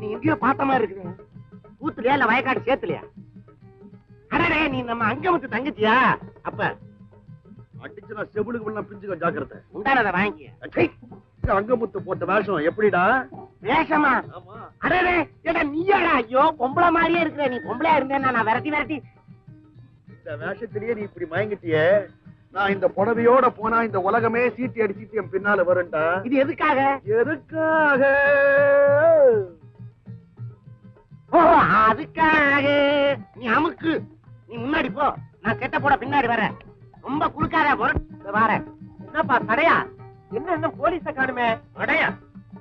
நீ எங்கேயோ பார்த்த மாதிரி இருக்குது. கூத்துலயா இல்ல வயக்காடு சேத்துலயா? அடடே, நீ நம்ம அங்கமுத்து தங்கச்சியா? அப்ப அடிச்சுனா செவிலுக்கு எல்லாம் பிஞ்சுக்க ஜாக்கிரதை. உண்டானதை வாங்கிக்க. அங்கமுத்து போட்ட வேஷம் எப்படிடா? வேஷமா? அடடே, ஏடா நீயாடா? ஐயோ, பொம்பளை மாதிரியே இருக்கிற. நீ பொம்பளையா இருந்தேன்னா நான் விரட்டி இந்த வேஷத்திலேயே நீ இப்படி மயங்கிட்டியே. நான் இந்த புடவையோட போனா இந்த உலகமே சீட்டி அடிச்சிட்டு என் பின்னால வருண்டா. இது எதுக்காக? எதுக்காக? ஓ, அதுக்காக. நீ அமுக்கு. நீ முன்னாடி போ, நான் கெட்ட போட பின்னாடி வரேன். ரொம்ப குளுக்காத வரேன். என்னப்பா தடையா? என்ன போலீஸ காணுமே? அடையா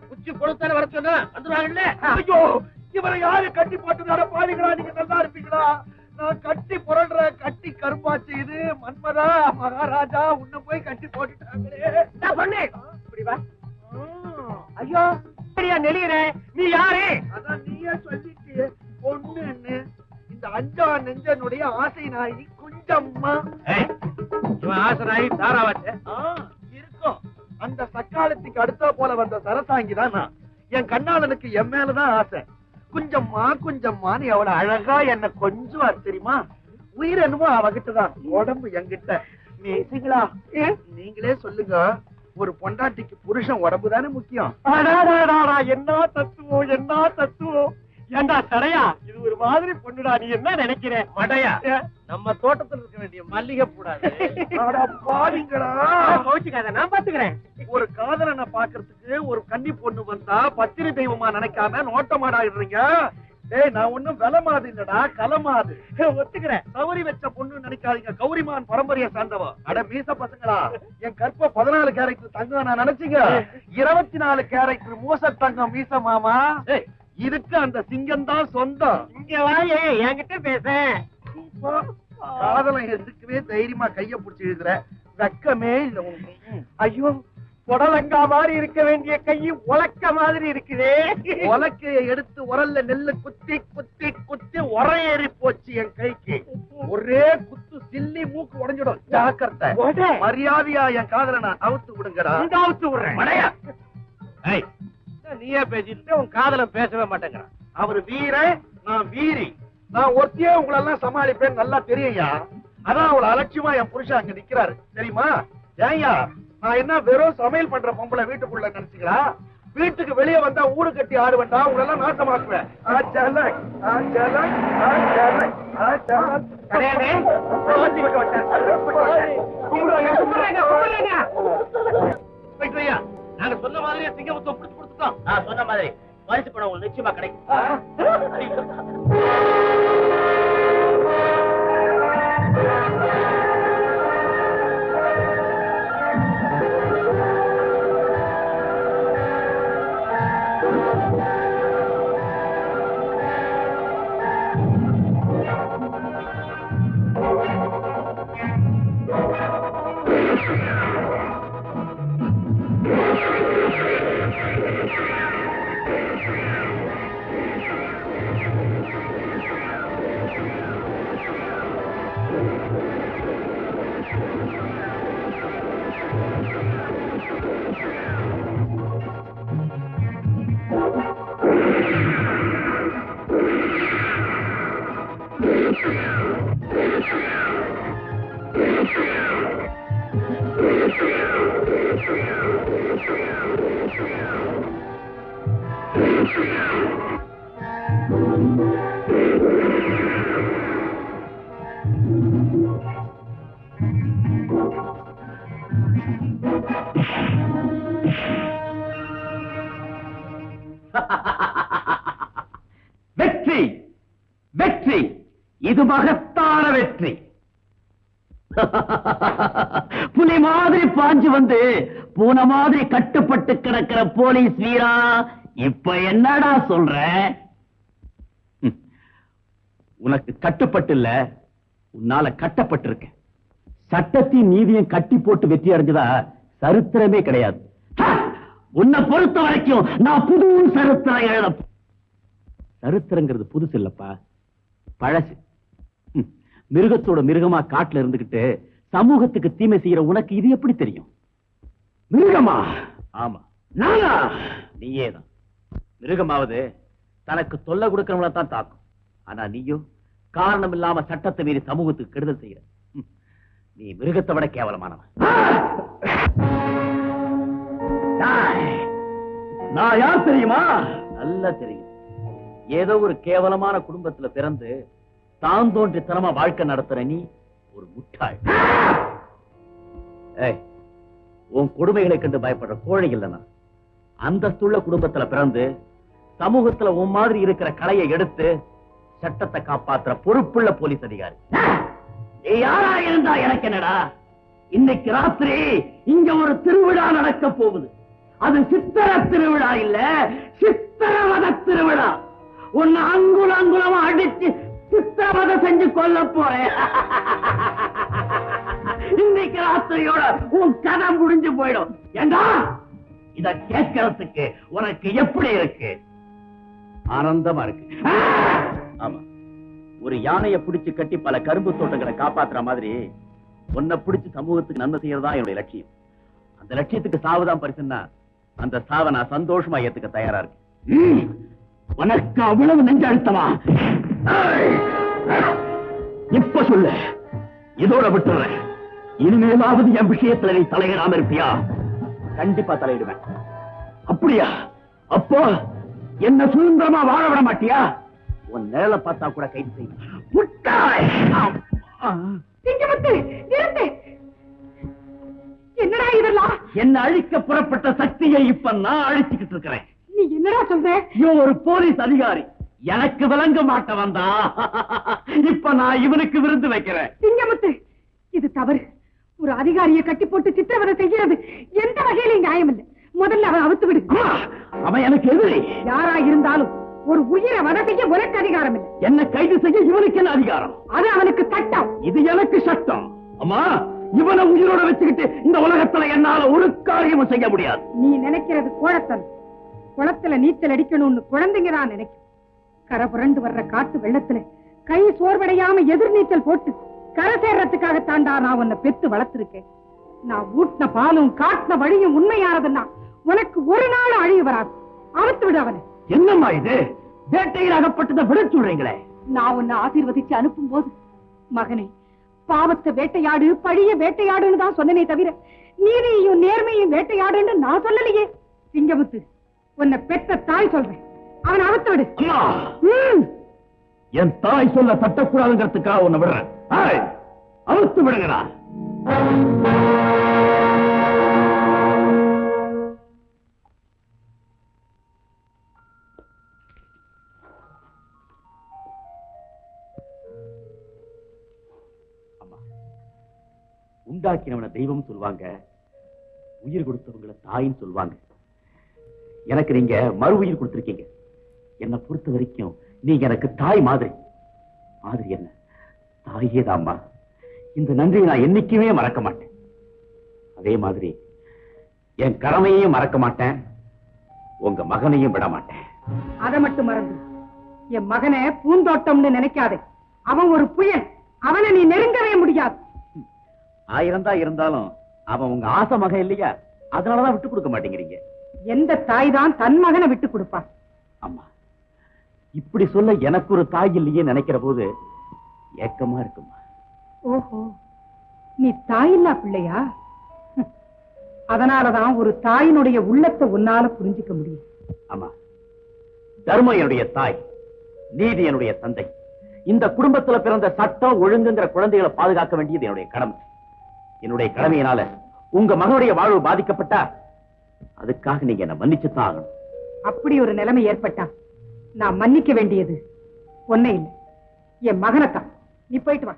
குச்சி கொளுத்தான வர சொன்னா வந்துருவாங்கல்ல? ஐயோ, இவரை யாரு கட்டி போட்டு பாருங்களா? நீங்க நல்லா இருப்பீங்களா? நான் கட்டி புரள்ற கட்டி கருப்பாச்சு. இது மன்மதா மகாராஜா உன்ன போய் கட்டி போட்டுட்டாங்களே. பொண்ணு இப்படி வா. ஐயோ, நெளியற நீ யாரு? அதான் நீயே சொல்லிட்டு பொண்ணுன்னு. இந்த அஞ்சா நெஞ்சனுடைய ஆசை நாயகி குஞ்சம்மா. ஆசை நாயகி தாராவாச்ச இருக்கும். அந்த சக்காலத்துக்கு அடுத்த போல வந்த சரசாங்கிதான் நான். என் கண்ணாளனுக்கு என் மேலதான் ஆசை. குஞ்சம்மா குஞ்சம்மான்னு எவ்வளவு அழகா என்ன கொஞ்சம் தெரியுமா? உயிர் என்னமோ அவகிட்டதான், உடம்பு என்கிட்ட. நீங்களே சொல்லுங்க, ஒரு பொண்டாட்டிக்கு புருஷன் உடம்பு தானே முக்கியம். என்ன தத்துவம், என்ன தத்துவம். ஏண்டா தடையா, இது ஒரு மாதிரி பொண்ணுடா. நீ என்ன நினைக்கிற? மடையா, நம்ம தோட்டத்தில் இருக்க வேண்டிய மல்லிகை கூடாது. நான் பாத்துக்கிறேன். ஒரு காதலனை பாக்குறதுக்கு ஒரு கன்னி பொண்ணு வந்தா பத்திரி தெய்வமா நினைக்காம நோட்டமாடாடுறீங்க. டேய், நான் ஒண்ணும் விலை மாது இல்லடா, கலமாது. ஒத்துக்கிறேன். கௌரி வச்ச பொண்ணு நினைக்காதீங்க, கௌரிமான் பரம்பரையை சார்ந்தவா. அட மீச பசங்களா, என் கற்ப 14 கேரக்டர் தங்கம் நான் நினைச்சீங்க. 24 கேரக்டர் மூச தங்கம் மீச மாமா. இதுக்கு அந்த சிங்கம் தான் சொந்தம். இங்க வாயே, என்கிட்ட பேச. காதலை எதுக்குமே தைரியமா கைய புடிச்சு எழுதுற வெக்கமே இல்ல உனக்கு. ஐயோ, புடலங்கா மாதிரி இருக்க வேண்டிய கை உலக்க மாதிரி இருக்குதே. உலக்கைய எடுத்து உரல்ல நெல்லு குத்தி குத்தி குத்தி உரையேறி போச்சு என் கைக்கு. ஒரே குத்து சில்லி மூக்கு உடைஞ்சிடும். ஜாக்கிரதை. மரியாதையா என் காதலை நான் அவுத்து விடுங்கடா. அவுத்து விடுறேன். நீயே பேசிட்டு உன் காதலன் பேசவே மாட்டேங்கிறான். அவரு வீர, நான் வீரி. நான் ஒருத்தியே உங்களெல்லாம் சமாளிப்பேன் நல்லா தெரியா. அதான் அவளை அலட்சியமா என் புருஷன் அங்க நிக்கிறாரு தெரியுமா? ஏயா, நான் என்ன வெறும் சமையல் பண்ற பொம்பளை வீட்டுக்குள்ள நினைச்சுங்களா? வீட்டுக்கு வெளியே வந்தா ஊடு கட்டி ஆடுவேன்டா. உங்களெல்லாம் நாசமாக்குவேன். நாங்க சொன்ன மாதிரியே சிங்கமுத்தை பிடிச்சு கொடுத்துட்டோம். சொன்ன மாதிரி பரிசு பணம் உங்களுக்கு நிச்சயமா கிடைக்கும். வெற்றி, வெற்றி, இது மகத்தான வெற்றி. புலி மாதிரி பாஞ்சு வந்து பூனை மாதிரி கட்டுப்பட்டு கிடக்கிற போலீஸ் வீரா, இப்ப என்னடா சொல்ற? உனக்கு கட்டுப்பட்டு இல்ல, உன்னால கட்டப்பட்டிருக்க. சட்டத்தையும் நீதியும் கட்டி போட்டு வெற்றி அடைஞ்சதா சரித்திரமே கிடையாது. உன்னை பொறுத்த வரைக்கும் நான் புது சரித்திரம் எழுத. சரித்திரங்கிறது புதுசு இல்லப்பா, பழசு. மிருகத்தோட மிருகமா காட்டுல இருந்துகிட்டு சமூகத்துக்கு தீமை செய்யற உனக்கு இது எப்படி தெரியும்? மிருகமா? ஆமா, நானா? நீயேதான். மிருகமாவது தனக்கு தொல்லை கொடுக்கிறவங்கள தான் தாக்கும். ஆனா நீயும் காரணம் இல்லாம சட்டத்தை மீறி சமூகத்துக்கு கெடுதல் செய்யற. நீ மிருகத்தை விட கேவலமானவன். நான் யார் தெரியுமா? நல்லா தெரியும். ஏதோ ஒரு கேவலமான குடும்பத்துல பிறந்து தான் தோன்றித்தனமா வாழ்க்கை நடத்துற நீ ஒரு முட்டாள். உன் கொடுமைகளை கண்டு பயப்படுற கோழை இல்லைனா அந்தஸ்துள்ள குடும்பத்துல பிறந்து சமூகத்துல உன் மாதிரி இருக்கிற கலையை எடுத்து சட்டத்தை காப்பாற்றுற பொறுப்புள்ள போலீஸ் அதிகாரி. நீ யாரா இருந்தா எனக்கு என்னடா? இன்னைக்கு ராத்திரி இங்க ஒரு திருவிழா நடக்க போகுது. அது சித்திர திருவிழா இல்ல, சித்திரவத திருவிழா. உன்னை அங்குல அங்குலமா அடிச்சு சித்திரவதை செஞ்சு கொல்ல போறேன். இன்னைக்கு ராத்திரியோட உன் கதை முடிஞ்சு போயிடும். ஏண்டா இத கேட்கறதுக்கு உனக்கு எப்படி இருக்கு? ஆனந்தமா இருக்கு. ஆமா, ஒரு யானையை பிடிச்சு கட்டி பல கரும்பு தோட்டங்களை காப்பாத்துற மாதிரி உன்னை பிடிச்சு சமூகத்துக்கு நன்மை செய்யறதா என்னுடைய லட்சியம். அந்த லட்சியத்துக்கு சாவுதான் பரிசுன்னா அந்த சாவை நான் சந்தோஷமா ஏத்துக்க தயாரா இருக்கேன். உனக்கு அவ்வளவு நெஞ்ச அழுத்தமா? இப்ப சொல்லு, இதோட விட்டுறேன். இனிமேலாவது என் விஷயத்துல நீ தலையிடாம இருப்பியா? கண்டிப்பா தலையிடுவேன். அப்படியா? அப்போ என்ன சுதந்திரமா வாழ விட மாட்டியா? உன் நேர பார்த்தா கூட கைது செய்ய முட்டாய். என்னடா இதெல்லாம்? என்ன அழிக்க புறப்பட்ட சக்தியை இப்ப நான் அழிச்சுக்கிட்டு இருக்கிறேன். நீ என்னடா சொல்ற? ஒரு போலீஸ் அதிகாரி எனக்கு விளங்க மாட்ட வந்தா இப்ப நான் இவனுக்கு விருந்து வைக்கிறேன். சிங்கமுத்து, இது தவறு. ஒரு அதிகாரியை கட்டி போட்டு சித்திரவதை செய்கிறது எந்த வகையிலும் நியாயம் இல்லை. முதல்ல அவன் அவுத்து விடு. அவன் எனக்கு எதிரி. யாரா இருந்தாலும் ஒரு உயிரை வதை செய்ய உனக்கு அதிகாரம் இல்லை. என்ன கைது செய்ய இவனுக்கு என்ன அதிகாரம்? அது அவனுக்கு சட்டம். இது எனக்கு சட்டம். அம்மா, இவனை உயிரோட வச்சுக்கிட்டு இந்த உலகத்துல என்னால ஒரு காரியமும் செய்ய முடியாது. நீ நினைக்கிறது கோழத்தன். குளத்துல நீச்சல் அடிக்கணும்னு குழந்தைங்க தான் நினைக்கும். கரை புரண்டு வர்ற காட்டு வெள்ளத்துல கை சோர்வடையாம எதிர் நீச்சல் போட்டு கரை சேர்றதுக்காக தாண்டா நான் உன்னை பெத்து வளர்த்திருக்கேன். நான் ஊட்டின பாலும் காட்டின வழியும் உண்மையானதுன்னா உனக்கு ஒரு நாள் அழிவு வராது. அவுத்து விடு அவனை. என்னம்மா இது? வேட்டையில் அகப்பட்டதை விட சொல்றீங்களே. நான் உன்னை ஆசீர்வதிச்சு அனுப்பும் போது மகனே, பாவத்தை வேட்டையாடு, பழிய வேட்டையாடுன்னு தான் சொன்னனே தவிர நீதியையும் நேர்மையும் வேட்டையாடுன்னு நான் சொல்லலையே. சிங்கமுத்து, உன்னை பெத்த தாய் சொல்றேன். அவன் அவுத்து விடு. என் தாய் சொல்ல தட்டக்கூடாதுங்கிறதுக்காக உன்னை விடுறேன். அவுத்து விடுங்கடா. உண்டாக்கினவன தெய்வம் சொல்லுவாங்க, உயிர் கொடுத்தவங்களை தாயின்னு சொல்லுவாங்க. எனக்கு நீங்க மறு உயிர் கொடுத்திருக்கீங்க. என்னை பொறுத்த வரைக்கும் நீங்க எனக்கு தாய் மாதிரி. மாதிரி என்ன? தாயே தாம்மா. இந்த நன்றியை நான் என்னைக்குமே மறக்க மாட்டேன். அதே மாதிரி என் கடமையையும் மறக்க மாட்டேன், உங்க மகனையும் விட மாட்டேன். அதை மட்டும் மறந்து என் மகனை பூந்தோட்டம்னு நினைக்காதே. அவன் ஒரு புயல். அவனை நீ நெருங்கவே முடியாது. 1000 தான் இருந்தாலும் அவன் உங்க ஆசை மகன் இல்லையா? அதனாலதான் விட்டு கொடுக்க மாட்டேங்கிறீங்க. எந்த தாய் தான் தன் மகனை விட்டு கொடுப்பான்? அம்மா, இப்படி சொல்ல எனக்கு ஒரு தாய் இல்லையே நினைக்கிற போது ஏக்கமா இருக்குமா. ஓஹோ, நீ தாயில்லா பிள்ளையா? அதனாலதான் ஒரு தாயினுடைய உள்ளத்தை உன்னால புரிஞ்சுக்க முடியும். ஆமா, தர்மம் என்னுடைய தாய், நீதி என்னுடைய தந்தை. இந்த குடும்பத்துல பிறந்த சட்டம் ஒழுங்குங்கிற குழந்தைகளை பாதுகாக்க வேண்டியது என்னுடைய கடமை. என்னுடைய கடமையினால உங்க மகனுடைய வாழ்வு பாதிக்கப்பட்டா அதுக்காக நீங்க என்ன மன்னிச்சுதான் ஆகணும். அப்படி ஒரு நிலைமை ஏற்பட்டா நான் மன்னிக்க வேண்டியது உன்னை இல்லை, என் மகனைத்தான். நீ போயிட்டு வா.